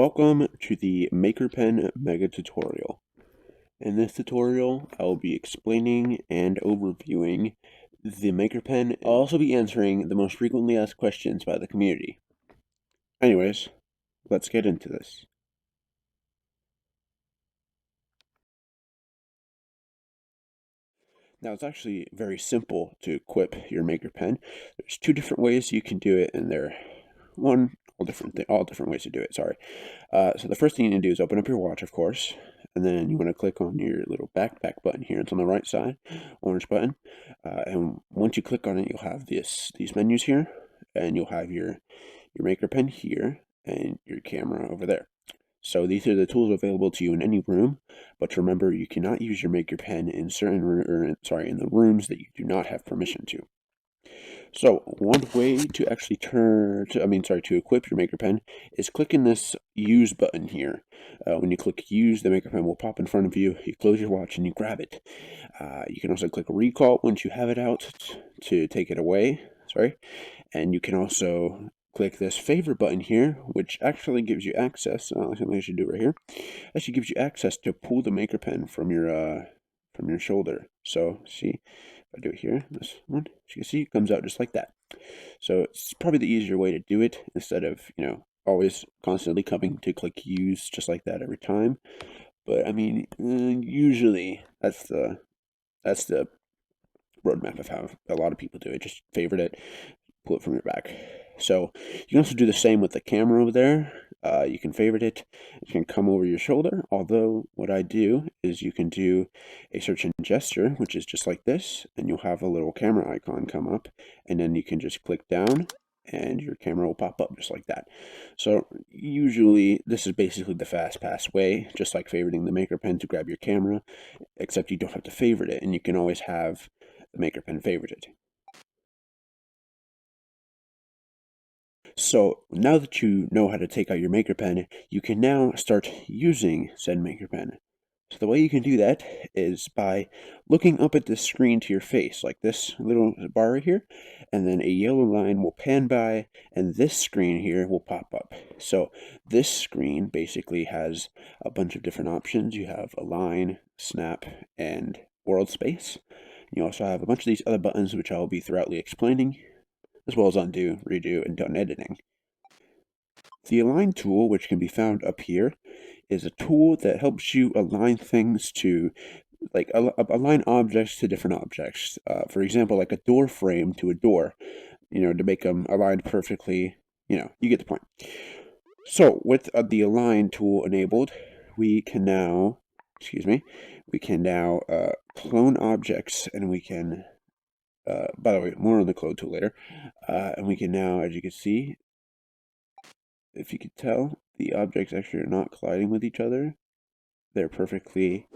Welcome to the Maker Pen Megatutorial. In this tutorial, I will be explaining and overviewing the Maker Pen. I'll also be answering the most frequently asked questions by the community. Anyways, let's get into this. Now, it's actually very simple to equip your Maker Pen. There's two different ways you can do it, and they're all different ways to do it, sorry. So the first thing you need to do is open up your watch, of course, and then you want to click on your little backpack button here. It's on the right side, orange button. And once you click on it, you'll have these menus here, and you'll have your Maker Pen here and your camera over there. So these are the tools available to you in any room, but remember, you cannot use your Maker Pen in in the rooms that you do not have permission to. So one way to actually to equip your Maker Pen is clicking this Use button here. When you click Use, the Maker Pen will pop in front of you. You close your watch and you grab it. You can also click Recall once you have it out to take it away. And you can also click this Favorite button here, which actually gives you access. Something I should do right here. Actually gives you access to pull the Maker Pen from your shoulder. So see. If I do it here, this one, as you can see, it comes out just like that. So it's probably the easier way to do it instead of, always constantly coming to click Use just like that every time. But I mean, usually that's the roadmap of how a lot of people do it. Just favorite it, pull it from your back. So you can also do the same with the camera over there. You can favorite it. It can come over your shoulder. Although what I do is you can do a search and gesture, which is just like this, and you'll have a little camera icon come up, and then you can just click down and your camera will pop up just like that. So usually this is basically the fast pass way, just like favoriting the Maker Pen to grab your camera, except you don't have to favorite it, and you can always have the Maker Pen favorited. So now that you know how to take out your Maker Pen, you can now start using said Maker Pen. So the way you can do that is by looking up at the screen to your face, like this little bar right here, and then a yellow line will pan by, and this screen here will pop up. So this screen basically has a bunch of different options. You have Align, Snap, and Worldspace. You also have a bunch of these other buttons, which I'll be thoroughly explaining, as well as undo, redo, and done editing. The Align tool, which can be found up here, is a tool that helps you align things to, like, align objects to different objects. For example, like a door frame to a door, to make them aligned perfectly. You get the point. So with the Align tool enabled, we can now, clone objects, and we can, by the way, more on the clone tool later. And we can now, as you can see, if you could tell, the objects actually are not colliding with each other. They're perfectly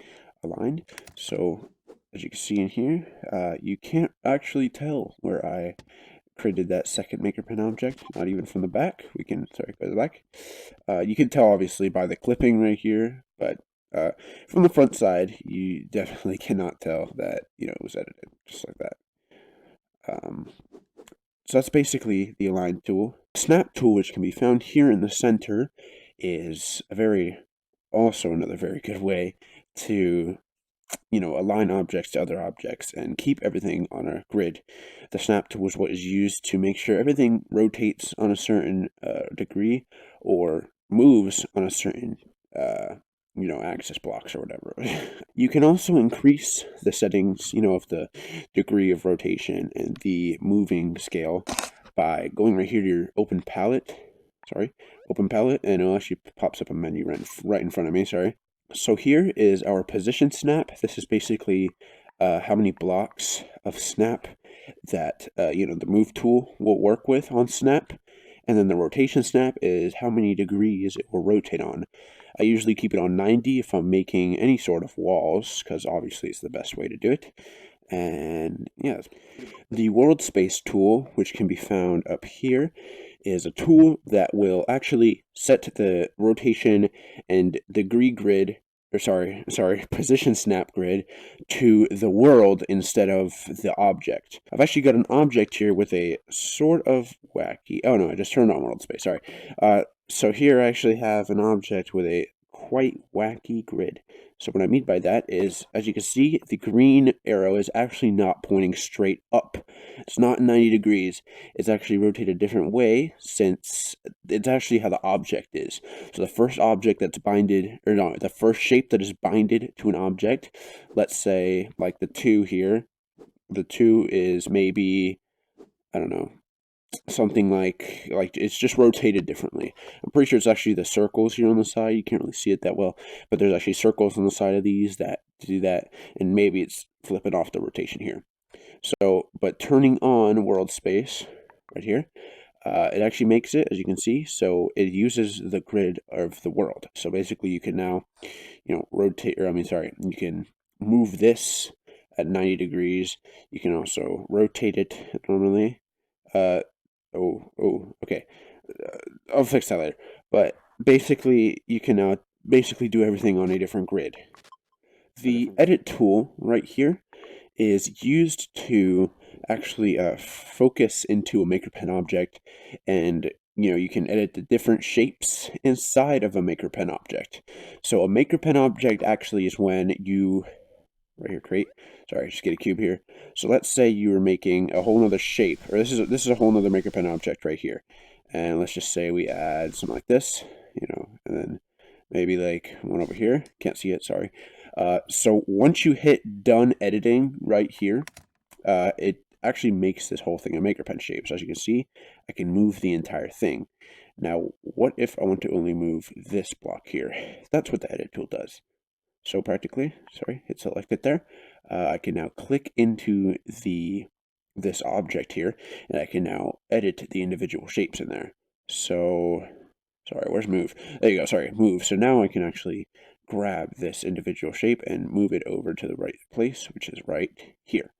aligned. So as you can see in here, you can't actually tell where I created that second Maker Pen object, not even from the back. By the back. You can tell obviously by the clipping right here, but from the front side, you definitely cannot tell that, it was edited just like that. So that's basically the Align tool. Snap tool, which can be found here in the center, is also another very good way to, align objects to other objects and keep everything on a grid. The snap tool is what is used to make sure everything rotates on a certain degree or moves on a certain axis blocks or whatever. You can also increase the settings, of the degree of rotation and the moving scale by going right here to your open palette, and it actually pops up a menu right in front of me, So here is our position snap. This is basically how many blocks of snap that, the move tool will work with on snap. And then the rotation snap is how many degrees it will rotate on. I usually keep it on 90 if I'm making any sort of walls, because obviously it's the best way to do it. And yeah, the Worldspace tool, which can be found up here, is a tool that will actually set the rotation and degree grid, position snap grid to the world instead of the object. I've actually got an object here with a sort of wacky, oh no, I just turned on Worldspace, So here I actually have an object with a quite wacky grid. So what I mean by that is, as you can see, the green arrow is actually not pointing straight up. It's not 90 degrees. It's actually rotated a different way, since it's actually how the object is. So the first object that's binded, or no, the first shape that is binded to an object, let's say like the 2 here, the 2 is maybe, I don't know, something like it's just rotated differently. I'm pretty sure it's actually the circles here on the side. You can't really see it that well, but there's actually circles on the side of these that do that, and maybe it's flipping off the rotation here. So, but turning on Worldspace right here, it actually makes it, as you can see, so it uses the grid of the world. So basically you can now, rotate, or I mean, sorry, you can move this at 90 degrees. You can also rotate it normally. Okay. I'll fix that later. But basically, you can now basically do everything on a different grid. The edit tool right here is used to actually focus into a Maker Pen object, and you can edit the different shapes inside of a Maker Pen object. So a Maker Pen object actually is when you right here, create. Sorry, just get a cube here. So let's say you were making a whole nother shape, or this is a whole nother Maker Pen object right here. And let's just say we add something like this, and then maybe like one over here. Can't see it, sorry. So once you hit done editing right here, it actually makes this whole thing a Maker Pen shape. So as you can see, I can move the entire thing. Now, what if I want to only move this block here? That's what the edit tool does. So practically, sorry, hit select it there. I can now click into this object here, and I can now edit the individual shapes in there. So, sorry, where's move? There you go, sorry, move. So now I can actually grab this individual shape and move it over to the right place, which is right here.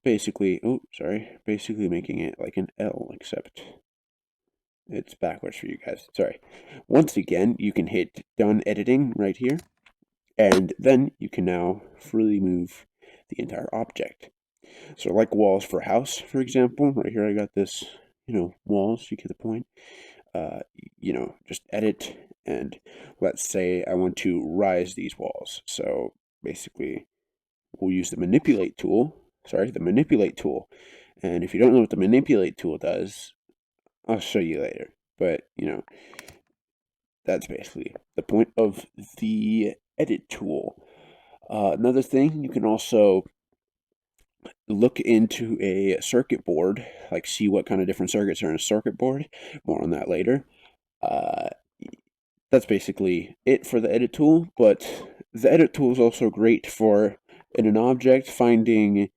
Basically, basically making it like an L, except it's backwards for you guys. Sorry. Once again, you can hit done editing right here. And then you can now freely move the entire object. So like walls for a house, for example, right here I got this, walls, you get the point. Just edit, and let's say I want to rise these walls. So basically we'll use the manipulate tool, And if you don't know what the manipulate tool does, I'll show you later. But, that's basically the point of the edit tool. Another thing, you can also look into a circuit board, like see what kind of different circuits are in a circuit board. More on that later. That's basically it for the edit tool, but the edit tool is also great for in an object finding,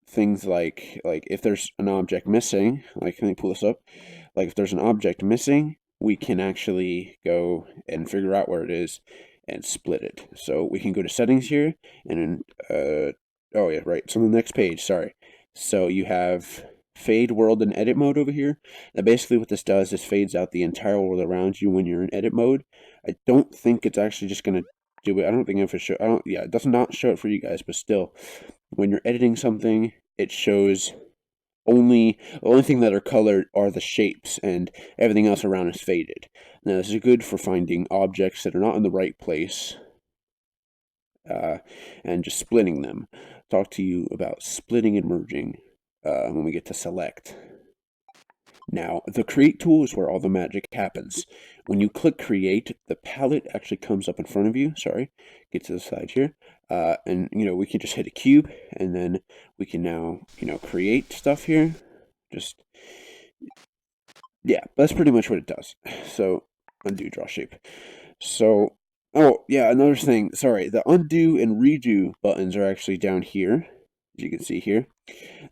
things like if there's an object missing, like let me pull this up. Like if there's an object missing, we can actually go and figure out where it is and split it. So we can go to settings here, and oh yeah, right. So on the next page, sorry. So you have fade world and edit mode over here. Now basically what this does is fades out the entire world around you when you're in edit mode. I don't think it's actually just gonna do it. I don't think if it show it does not show it for you guys, but still, when you're editing something, it shows the only thing that are colored are the shapes, and everything else around is faded. Now this is good for finding objects that are not in the right place, and just splitting them. Talk to you about splitting and merging when we get to select. Now, the create tool is where all the magic happens. When you click create, the palette actually comes up in front of you. Sorry, get to the side here. And, we can just hit a cube, and then we can now, create stuff here. Yeah, that's pretty much what it does. So, undo draw shape. So, oh, yeah, another thing. Sorry, the undo and redo buttons are actually down here, as you can see here.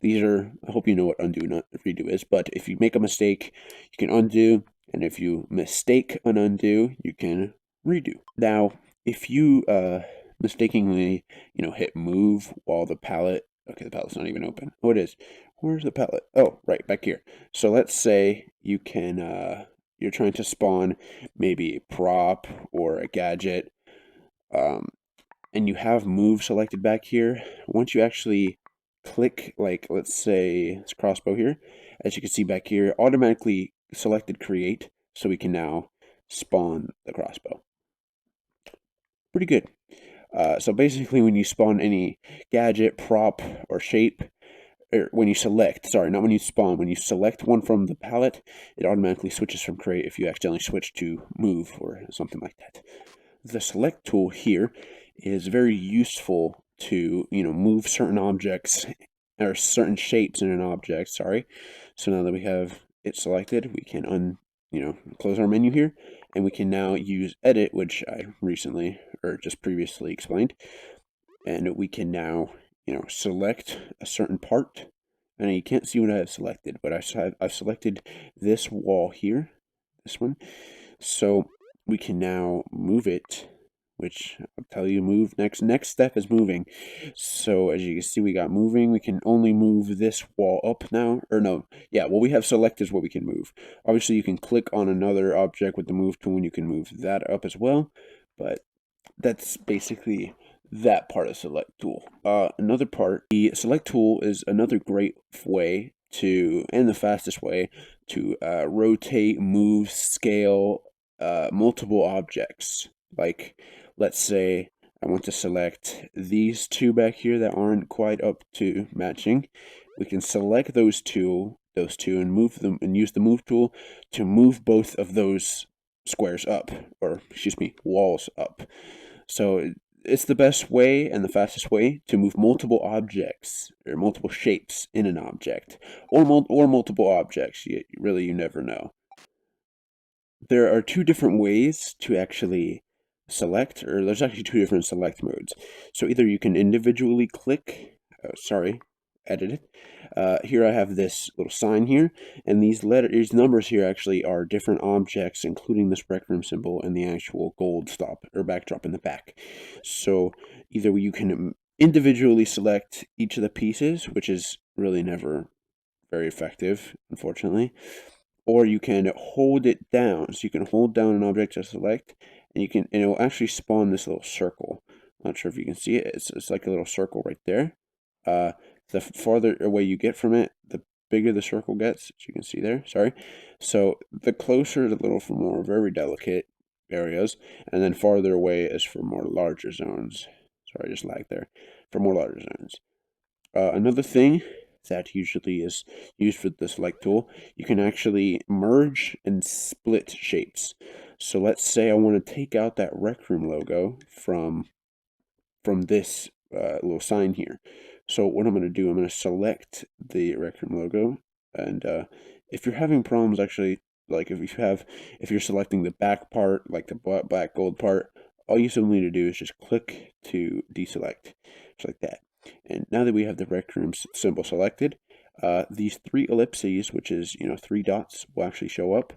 These are, I hope you know what undo and redo is, but if you make a mistake, you can undo, and if you mistake an undo, you can redo. Now, if you mistakenly, hit move while the palette, okay, the palette's not even open. Oh, it is. Where's the palette? Oh, right, back here. So let's say you can, you're trying to spawn maybe a prop or a gadget, and you have move selected back here. Once you actually click, like, let's say it's crossbow here, as you can see back here, automatically selected create. so we can now spawn the crossbow. Pretty good. So basically, when you spawn any gadget, prop, or shape, or when you select, sorry, not when you spawn, when you select one from the palette, it automatically switches from create if you accidentally switch to move or something like that. The select tool here is very useful to, move certain objects or certain shapes in an object, sorry. So now that we have it selected, we can close our menu here, and we can now use edit, which I recently or just previously explained, and we can now select a certain part. And you can't see what I have selected, but I've selected this wall here, this one, so we can now move it, which I'll tell you move next step is moving. So as you can see, we got moving. We can only move this wall up now, or no, yeah, what we have select is what we can move. Obviously you can click on another object with the move tool and you can move that up as well, but that's basically that part of select tool. Another part, the select tool is another great way to, and the fastest way to rotate, move, scale multiple objects. Like, let's say I want to select these two back here that aren't quite up to matching. We can select those two and move them and use the move tool to move both of those squares up, or excuse me, walls up. So it's the best way and the fastest way to move multiple objects or multiple shapes in an object, or multiple objects. You never know. There are two different ways to actually select, or there's actually two different select modes. So either you can individually click, edit it. Here I have this little sign here, and these numbers here actually are different objects, including this rec room symbol and the actual gold stop or backdrop in the back. So either you can individually select each of the pieces, which is really never very effective, unfortunately, or you can hold it down. So you can hold down an object to select, and it will actually spawn this little circle. I'm not sure if you can see it. It's like a little circle right there. The farther away you get from it, the bigger the circle gets, as you can see there. Sorry. So the closer, the little for more very delicate areas, and then farther away is for more larger zones. Sorry, I just lagged there. For more larger zones. Another thing that usually is used with the select tool, you can actually merge and split shapes. So let's say I want to take out that Rec Room logo from this little sign here. So what I'm going to do, I'm going to select the Rec Room logo, and if you're having problems actually, like if you're selecting the back part, like the black gold part, all you simply need to do is just click to deselect, just like that. And now that we have the Rec Room symbol selected, these three ellipses, which is, three dots, will actually show up,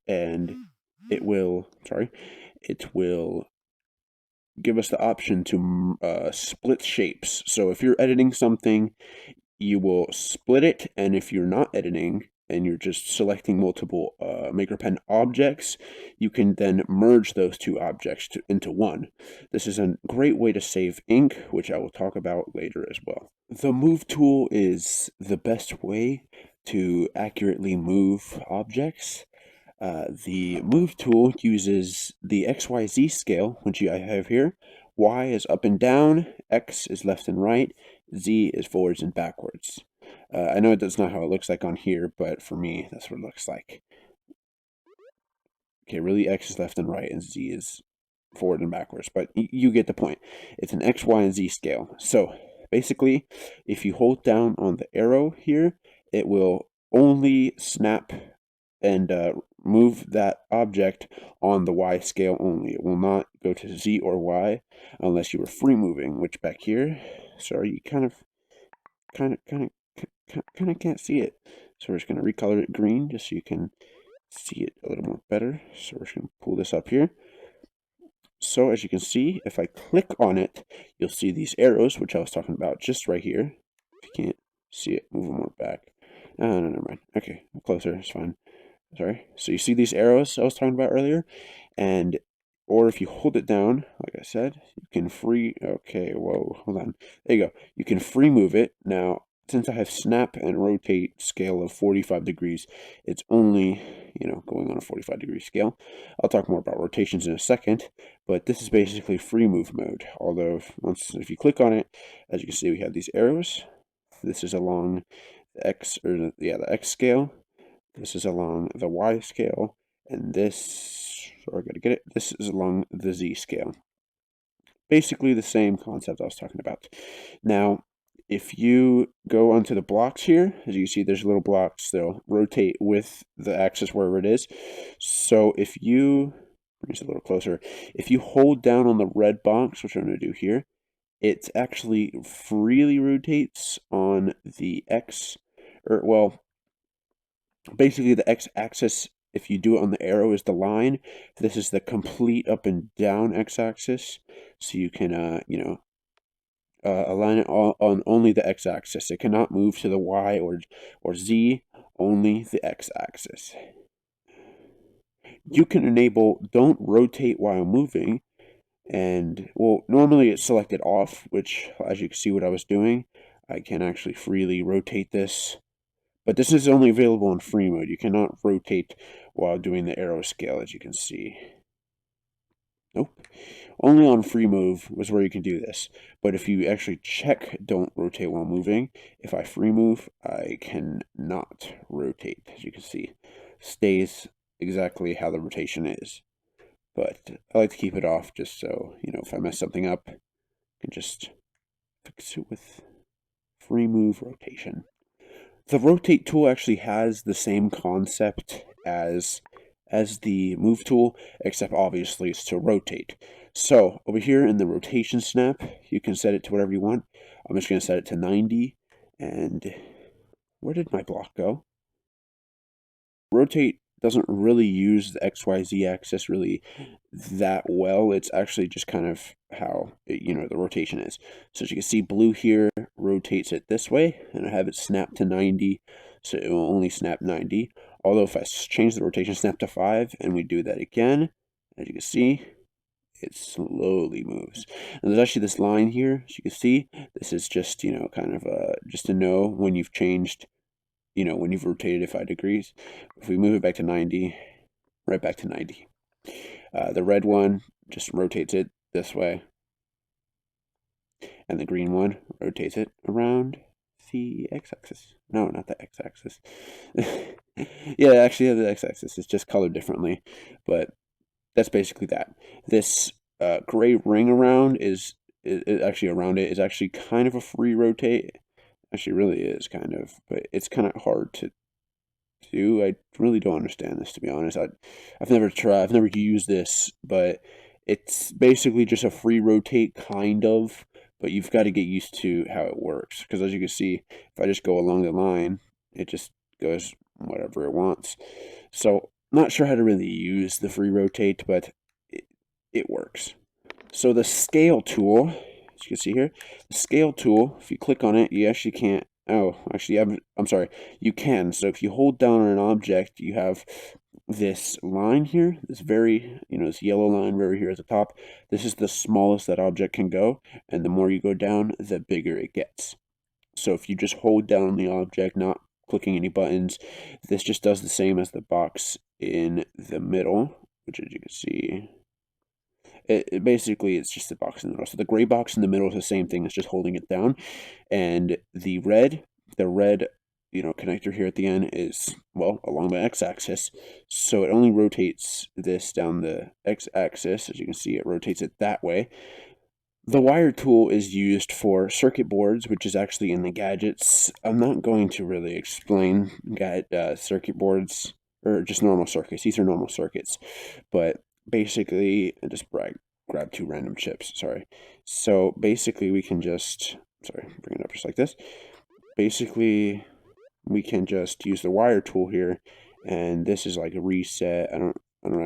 and it will give us the option to split shapes. So if you're editing something, you will split it, and if you're not editing and you're just selecting multiple Maker Pen objects, you can then merge those two objects into one. This is a great way to save ink, which I will talk about later as well. The move tool is the best way to accurately move objects. The move tool uses the XYZ scale, which I have here. Y is up and down, X is left and right, Z is forwards and backwards. I know that's not how it looks like on here, but for me, that's what it looks like. Okay, really X is left and right, and Z is forward and backwards, but you get the point. It's an X, Y, and Z scale. So basically, if you hold down on the arrow here, it will only snap and move that object on the Y scale only. It will not go to Z or Y unless you were free moving, which back here, sorry, you kind of can't see it. So we're just going to recolor it green just so you can see it a little more better. So we're just going to pull this up here. So as you can see, if I click on it, you'll see these arrows, which I was talking about just right here. If you can't see it, move them more back. No, never mind. Okay, closer, it's fine. Sorry. So you see these arrows I was talking about earlier, or if you hold it down, like I said, you can okay, whoa, hold on. There you go. You can free move it. Now, since I have snap and rotate scale of 45 degrees, it's only going on a 45-degree scale. I'll talk more about rotations in a second, but this is basically free move mode. Although if you click on it, as you can see, we have these arrows. This is along the the X scale. This is along the Y scale, and this is along the Z scale. Basically the same concept I was talking about. Now, if you go onto the blocks here, as you see, there's little blocks that'll rotate with the axis wherever it is. So if you, bring this a little closer, if you hold down on the red box, which I'm going to do here, it actually freely rotates on the X, basically the X-axis. If you do it on the arrow is the line. This is the complete up and down X-axis. So you can, align it on only the X-axis. It cannot move to the Y or Z, only the X-axis. You can enable don't rotate while moving, and well, normally it's selected off, which as you can see what I was doing, I can actually freely rotate this. But this is only available in free mode. You cannot rotate while doing the arrow scale, as you can see. Nope. Only on free move was where you can do this. But if you actually check don't rotate while moving, if I free move, I cannot rotate, as you can see. Stays exactly how the rotation is. But I like to keep it off just so, if I mess something up, I can just fix it with free move rotation. The rotate tool actually has the same concept as the move tool, except obviously it's to rotate. So over here in the rotation snap, you can set it to whatever you want. I'm just going to set it to 90. And where did my block go? Rotate doesn't really use the XYZ axis really that well. It's actually just kind of how the rotation is. So as you can see, blue here rotates it this way, and I have it snapped to 90, so it will only snap 90. Although if I change the rotation snap to 5 and we do that again, as you can see, it slowly moves. And there's actually this line here, as you can see. This is just kind of just to know when you've changed, when you've rotated it 5 degrees. If we move it back to 90, right back to 90. The red one just rotates it this way, and the green one rotates it around the x-axis. No, not the x-axis. Yeah, actually, the x-axis is just colored differently, but that's basically that. This gray ring around is actually around it is actually kind of a free rotate. Actually, really is kind of, but it's kind of hard to do. I really don't understand this, to be honest. I've never tried. I've never used this, but it's basically just a free rotate, kind of. But you've got to get used to how it works, because as you can see, if I just go along the line, it just goes whatever it wants. So not sure how to really use the free rotate, but it works. So the scale tool, as you can see here, the scale tool, if you click on it, you actually can't. Oh, actually, I'm sorry. You can. So if you hold down on an object, you have this line here, this this yellow line right here at the top. This is the smallest that object can go, and the more you go down, the bigger it gets. So if you just hold down on the object, not clicking any buttons, this just does the same as the box in the middle, which as you can see, basically it's just the box in the middle. So the gray box in the middle is the same thing, it's just holding it down. And the red connector here at the end is, well, along the x-axis. So it only rotates this down the x-axis. As you can see, it rotates it that way. The wire tool is used for circuit boards, which is actually in the gadgets. I'm not going to really explain circuit boards, or just normal circuits. These are normal circuits. But basically, I just grab 2 random chips, sorry. So basically we can just, bring it up just like this. Basically, we can just use the wire tool here, and this is like a reset. I don't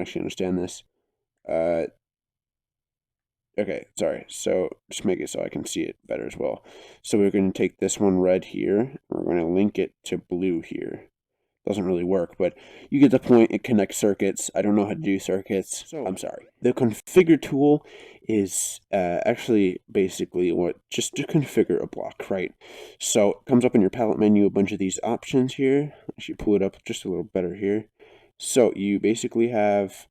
actually understand this. Okay, sorry. So just make it so I can see it better as well. So we're going to take this one red here. We're going to link it to blue here. Doesn't really work, but you get the point. It connects circuits. I don't know how to do circuits, so I'm sorry. The configure tool is actually basically just to configure a block, right? So it comes up in your palette menu, a bunch of these options here. I should pull it up just a little better here. So you basically have,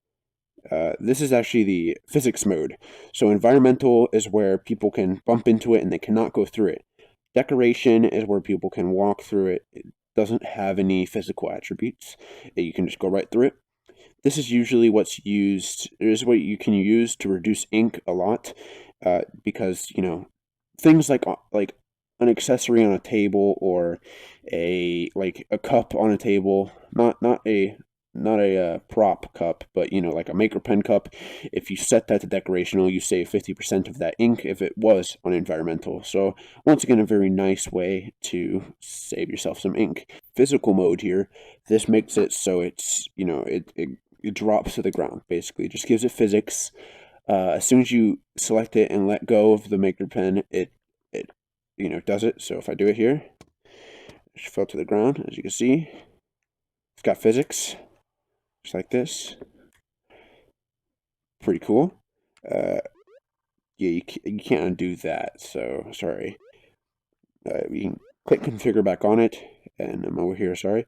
this is actually the physics mode. So environmental is where people can bump into it and they cannot go through it. Decoration is where people can walk through it. It doesn't have any physical attributes. You can just go right through it. This is usually what's used. It is what you can use to reduce ink a lot, because things like an accessory on a table, or a cup on a table, not a prop cup, but like a maker pen cup. If you set that to decorational, you save 50% of that ink if it was on environmental. So once again, a very nice way to save yourself some ink. Physical mode here, this makes it so it's it drops to the ground. Basically, it just gives it physics. As soon as you select it and let go of the maker pen, it does it. So if I do it here, it fell to the ground. As you can see, it's got physics, just like this. Pretty cool. Yeah, you can't undo that. So sorry. We can click configure back on it, and I'm over here. Sorry.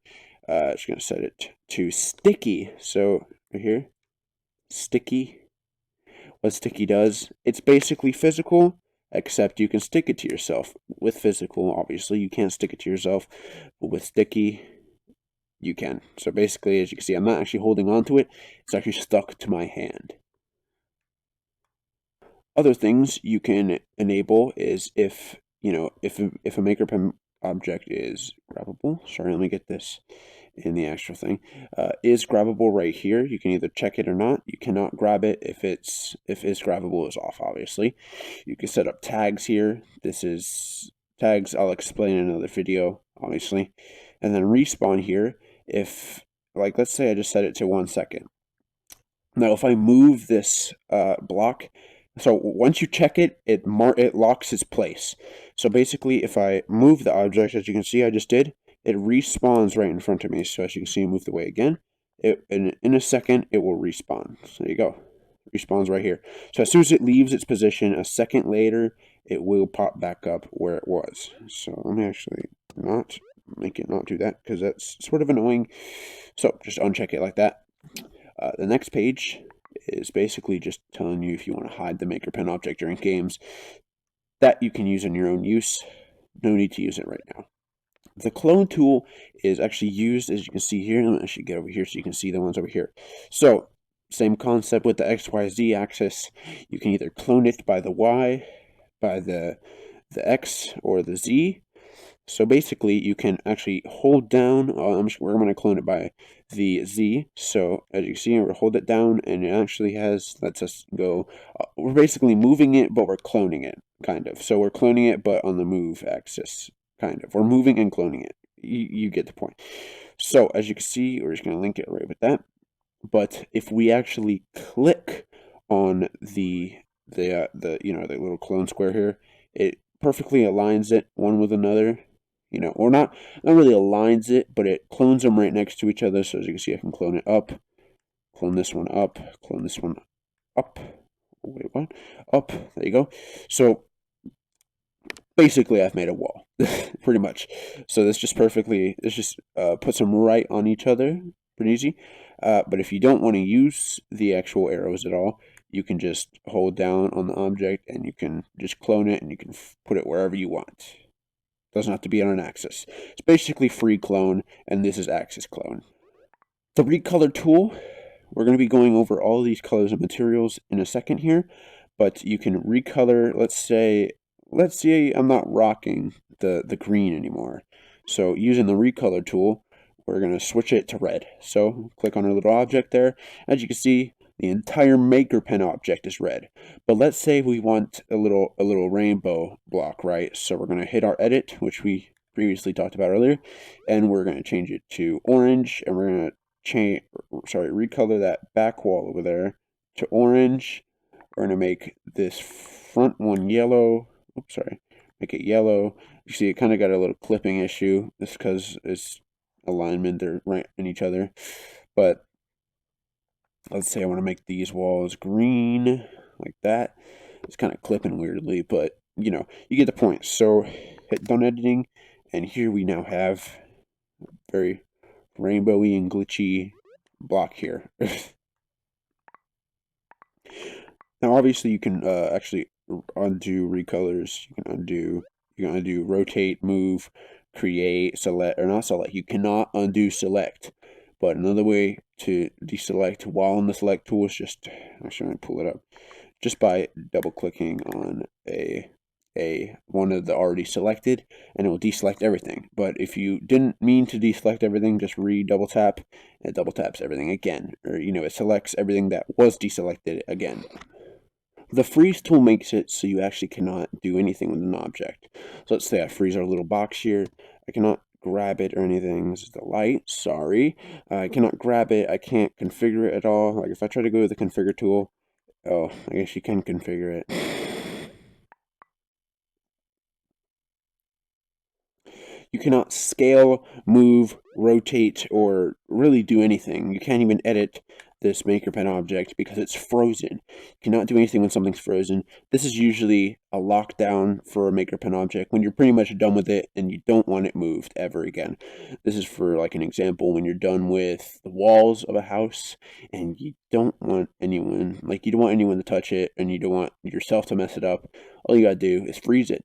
Just gonna set it to sticky. So right here, sticky. What sticky does, it's basically physical, except you can stick it to yourself. With physical, obviously, you can't stick it to yourself, but with sticky, you can. So basically, as you can see, I'm not actually holding on to it, it's actually stuck to my hand. Other things you can enable is if a maker pen object is grabbable. Sorry, let me get this in the actual thing. Is grabbable right here. You can either check it or not. You cannot grab it if is grabbable is off, obviously. You can set up tags here. This is tags I'll explain in another video, obviously. And then respawn here, if let's say I just set it to 1 second. Now if I move this block, so once you check it, it locks its place. So basically, if I move the object, as you can see I just did, it respawns right in front of me. So as you can see, move the way again. In a second, it will respawn. So there you go. Respawns right here. So as soon as it leaves its position, a second later, it will pop back up where it was. So let me actually not make it not do that, because that's sort of annoying. So just uncheck it like that. The next page is basically just telling you if you want to hide the maker pen object during games. That you can use in your own use. No need to use it right now. The clone tool is actually used, as you can see here. Let me actually get over here so you can see the ones over here. So, same concept with the XYZ axis. You can either clone it by the Y, by the X, or the Z. So basically, you can actually hold down. We're going to clone it by the Z. So as you see, we hold it down, and it actually lets us go. We're basically moving it, but we're cloning it, kind of. So we're cloning it, but on the move axis, kind of. We're moving and cloning it. You get the point. So as you can see, we're just going to link it right with that. But if we actually click on the little clone square here, it perfectly aligns it one with another. Or not really aligns it, but it clones them right next to each other. So as you can see, I can clone it up, clone this one up, clone this one up. Wait, what? Up. There you go. So basically, I've made a wall, pretty much. So this just puts them right on each other, pretty easy. But if you don't want to use the actual arrows at all, you can just hold down on the object, and you can just clone it, and you can put it wherever you want. Doesn't have to be on an axis. It's basically free clone, and this is axis clone. The Recolor tool, we're going to be going over all of these colors and materials in a second here, but you can recolor. Let's say I'm not rocking the green anymore. So using the Recolor tool, we're going to switch it to red. So click on our little object there. As you can see, the entire maker pen object is red. But let's say we want a little rainbow block, right? So we're going to hit our edit, which we previously talked about earlier, and we're going to change it to orange, and we're going to recolor that back wall over there to orange. We're going to make this front one yellow. Oops, sorry. Make it yellow. You see, it kind of got a little clipping issue. It's because it's alignment, they're right in each other. But let's say I want to make these walls green, like that. It's kind of clipping weirdly, but you get the point. So hit done editing, and here we now have very rainbowy and glitchy block here. Now, obviously, you can actually undo recolors. You can undo rotate, move, create, select, or not select. You cannot undo select. But another way to deselect while in the select tool is just, actually, I'm going to pull it up, just by double clicking on one of the already selected, and it will deselect everything. But if you didn't mean to deselect everything, just double tap, and it double taps everything again, or it selects everything that was deselected again. The freeze tool makes it so you actually cannot do anything with an object. So let's say I freeze our little box here. I cannot grab it or anything. This is the light, sorry. I cannot grab it. I can't configure it at all. Like if I try to go to the configure tool, oh, I guess you can configure it. You cannot scale, move, rotate, or really do anything. You can't even edit this Maker Pen object because it's frozen. You cannot do anything when something's frozen. This is usually a lockdown for a Maker Pen object when you're pretty much done with it and you don't want it moved ever again. This is for like an example when you're done with the walls of a house and you don't want anyone, to touch it and you don't want yourself to mess it up. All you gotta do is freeze it.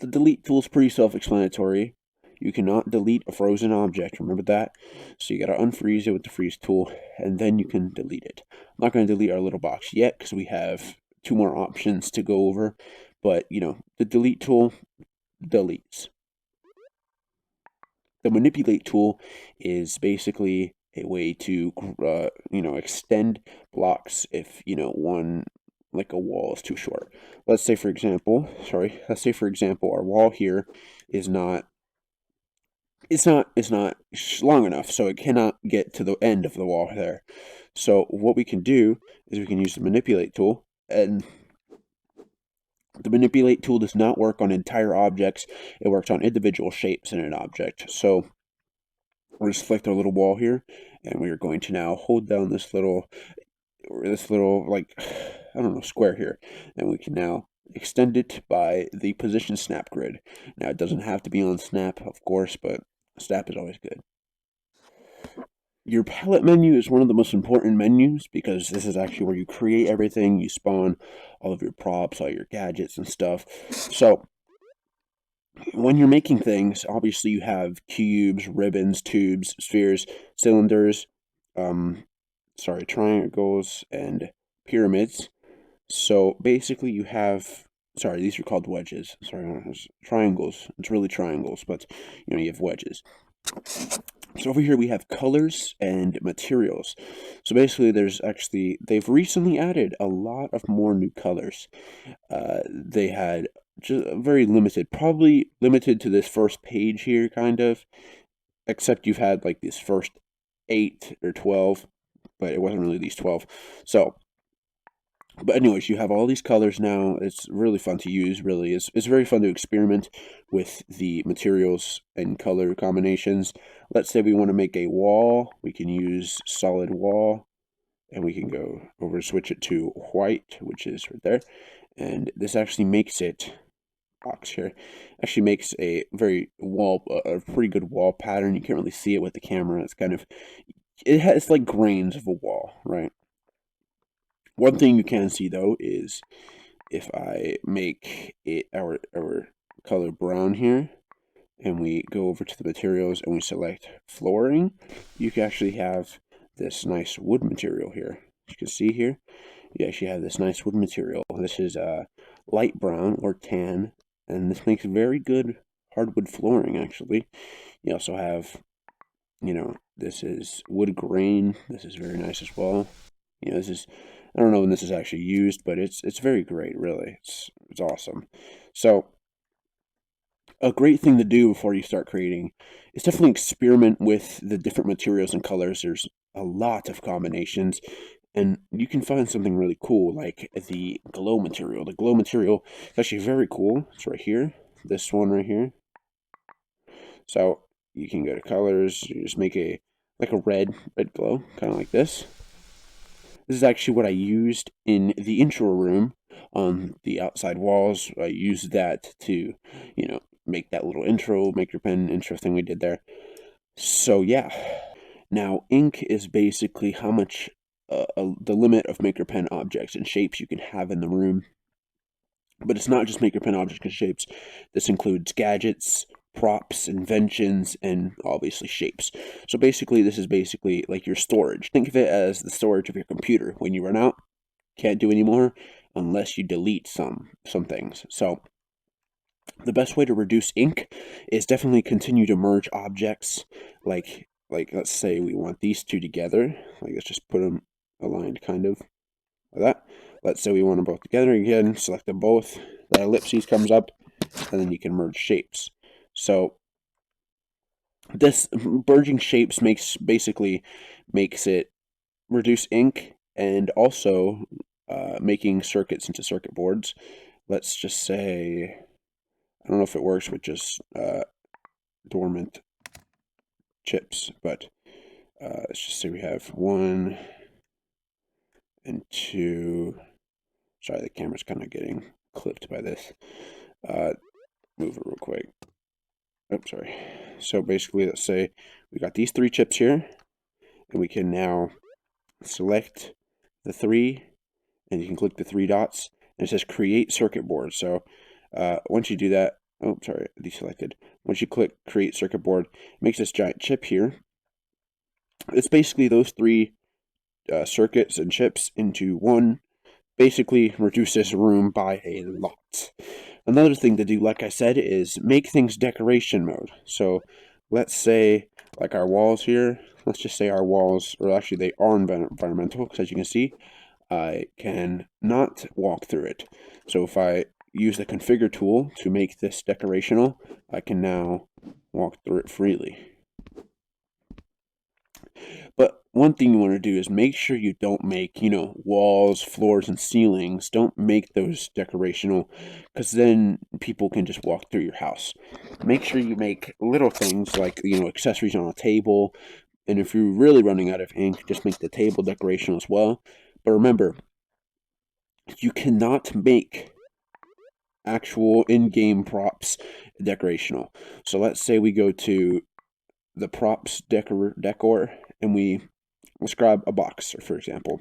The delete tool is pretty self-explanatory. You cannot delete a frozen object, remember that? So you gotta unfreeze it with the freeze tool, and then you can delete it. I'm not gonna delete our little box yet, because we have 2 more options to go over, but, the delete tool deletes. The manipulate tool is basically a way to, extend blocks if, one, like a wall is too short. Let's say for example, our wall here is not long enough, so it cannot get to the end of the wall there. So what we can do is we can use the manipulate tool, and the manipulate tool does not work on entire objects. It works on individual shapes in an object. So we're just select our little wall here, and we are going to now hold down this little like, I don't know, square here, and we can now extend it by the position snap grid. Now it doesn't have to be on snap, of course, but snap is always good. Your palette menu is one of the most important menus because this is actually where you create everything. You spawn all of your props, all your gadgets and stuff. So when you're making things, obviously you have cubes, ribbons, tubes, spheres, cylinders, triangles, and pyramids. So basically you have, these are called wedges. Triangles. It's really triangles, but you have wedges. So over here we have colors and materials. So basically they've recently added a lot of more new colors. They had just very limited, probably limited to this first page here, kind of, except you've had like these first 8 or 12, but it wasn't really these 12. So, but anyways, you have all these colors now. It's really fun to use, really. It's very fun to experiment with the materials and color combinations. Let's say we want to make a wall. We can use solid wall, and we can go over, switch it to white, which is right there. And this actually makes it, box here, actually makes a pretty good wall pattern. You can't really see it with the camera. It's kind of, it's like grains of a wall, right? One thing you can see though is if I make it our color brown here, and we go over to the materials and we select flooring, you can actually have this nice wood material here. As you can see here, you actually have this nice wood material. This is light brown or tan, and this makes very good hardwood flooring actually. You also have, this is wood grain. This is very nice as well. This is, I don't know when this is actually used, but it's very great, really. It's awesome. So a great thing to do before you start creating is definitely experiment with the different materials and colors. There's a lot of combinations, and you can find something really cool, like the glow material. The glow material is actually very cool. It's right here, this one right here. So you can go to colors, you just make a red glow, kind of like this. This is actually what I used in the intro room on the outside walls. I used that to, make that little intro, Maker Pen intro thing we did there. So yeah, now ink is basically how much the limit of Maker Pen objects and shapes you can have in the room. But it's not just Maker Pen objects and shapes. This includes gadgets, props, inventions, and obviously shapes. So basically, this is basically like your storage. Think of it as the storage of your computer. When you run out, can't do anymore unless you delete some things. So the best way to reduce ink is definitely continue to merge objects. Like let's say we want these two together. Like let's just put them aligned kind of like that. Let's say we want them both together. Again, select them both. The ellipses comes up, and then you can merge shapes. So this merging shapes makes it reduce ink and also making circuits into circuit boards. Let's just say, I don't know if it works with just dormant chips, but let's just say we have 1 and 2. Sorry, the camera's kind of getting clipped by this. Move it real quick. Oh, sorry. So basically, let's say we got these 3 chips here, and we can now select the 3, and you can click the 3 dots, and it says create circuit board. So once you do that, oh, sorry, deselected. Once you click create circuit board, it makes this giant chip here. It's basically those 3 circuits and chips into one. Basically reduces room by a lot. Another thing to do, like I said, is make things decoration mode. So let's say, like our walls here, let's just say our walls, or actually they are environmental, because as you can see, I can not walk through it. So if I use the configure tool to make this decorational, I can now walk through it freely. But one thing you want to do is make sure you don't make, walls, floors, and ceilings. Don't make those decorational, because then people can just walk through your house. Make sure you make little things like, accessories on a table. And if you're really running out of ink, just make the table decorational as well. But remember, you cannot make actual in-game props decorational. So let's say we go to the props decor, and let's grab a box, for example.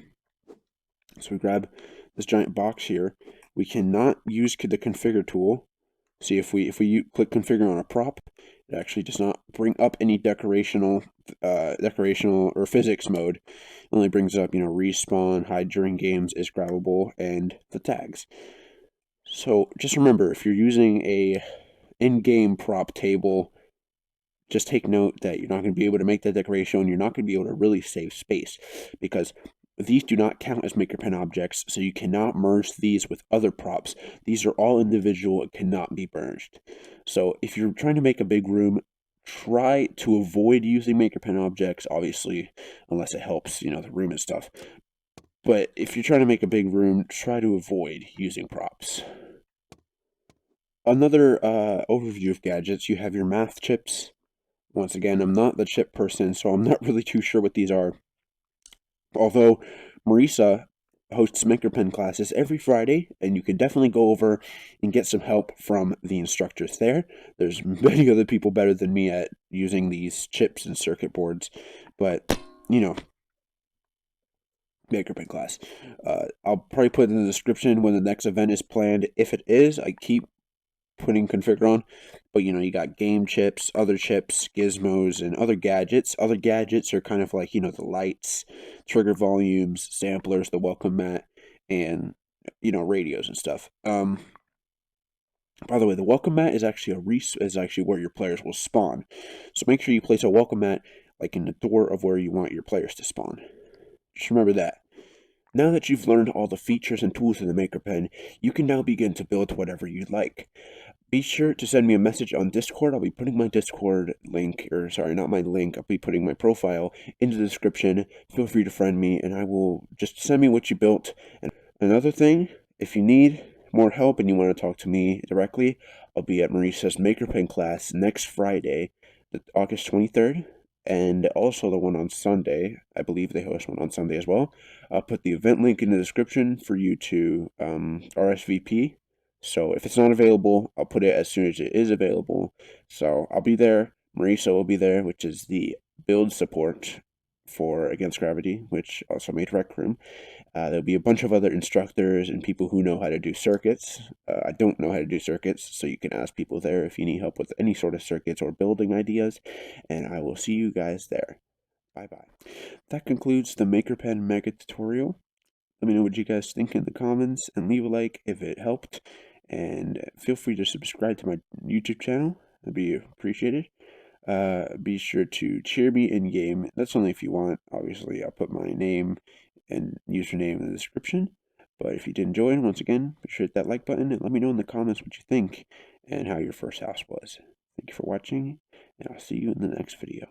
So we grab this giant box here. We cannot use the configure tool. See, if we click configure on a prop, it actually does not bring up any decorational or physics mode. It only brings up, respawn, hide during games, is grabbable, and the tags. So just remember, if you're using a in-game prop table, just take note that you're not going to be able to make that decoration, and you're not going to be able to really save space, because these do not count as Maker Pen objects, so you cannot merge these with other props. These are all individual and cannot be merged. So if you're trying to make a big room, try to avoid using Maker Pen objects, obviously, unless it helps, the room and stuff. But if you're trying to make a big room, try to avoid using props. Another overview of gadgets, you have your math chips. Once again, I'm not the chip person, so I'm not really too sure what these are. Although Marisa hosts Maker Pen classes every Friday, and you can definitely go over and get some help from the instructors there. There's many other people better than me at using these chips and circuit boards, but, Maker Pen class. I'll probably put in the description when the next event is planned. If it is, I keep putting configure on, but you got game chips, other chips, gizmos, and other gadgets. Other gadgets are kind of like, the lights, trigger volumes, samplers, the welcome mat, and radios and stuff. By the way, the welcome mat is actually where your players will spawn. So make sure you place a welcome mat like in the door of where you want your players to spawn. Just remember that. Now that you've learned all the features and tools in the Maker Pen, you can now begin to build whatever you'd like. Be sure to send me a message on Discord. I'll be putting my Discord link, or sorry, not my link, I'll be putting my profile in the description. Feel free to friend me, and I will just send me what you built. And another thing, if you need more help and you want to talk to me directly, I'll be at Marisa's Maker Pen class next Friday, August 23rd. And also the one on Sunday. I believe they host one on Sunday as well. I'll put the event link in the description for you to RSVP. So if it's not available, I'll put it as soon as it is available. So I'll be there Marisa will be there, which is the build support for Against Gravity, which also made Rec Room. There'll be a bunch of other instructors and people who know how to do circuits. I don't know how to do circuits, so you can ask people there if you need help with any sort of circuits or building ideas, and I will see you guys there. Bye-bye. That concludes the Maker Pen Megatutorial. Let me know what you guys think in the comments, and leave a like if it helped, and feel free to subscribe to my YouTube channel. That'd be appreciated. Be sure to cheer me in game. That's only if you want. Obviously, I'll put my name and username in the description. But if you did enjoy, once again, be sure to hit that like button and let me know in the comments what you think and how your first house was. Thank you for watching, and I'll see you in the next video.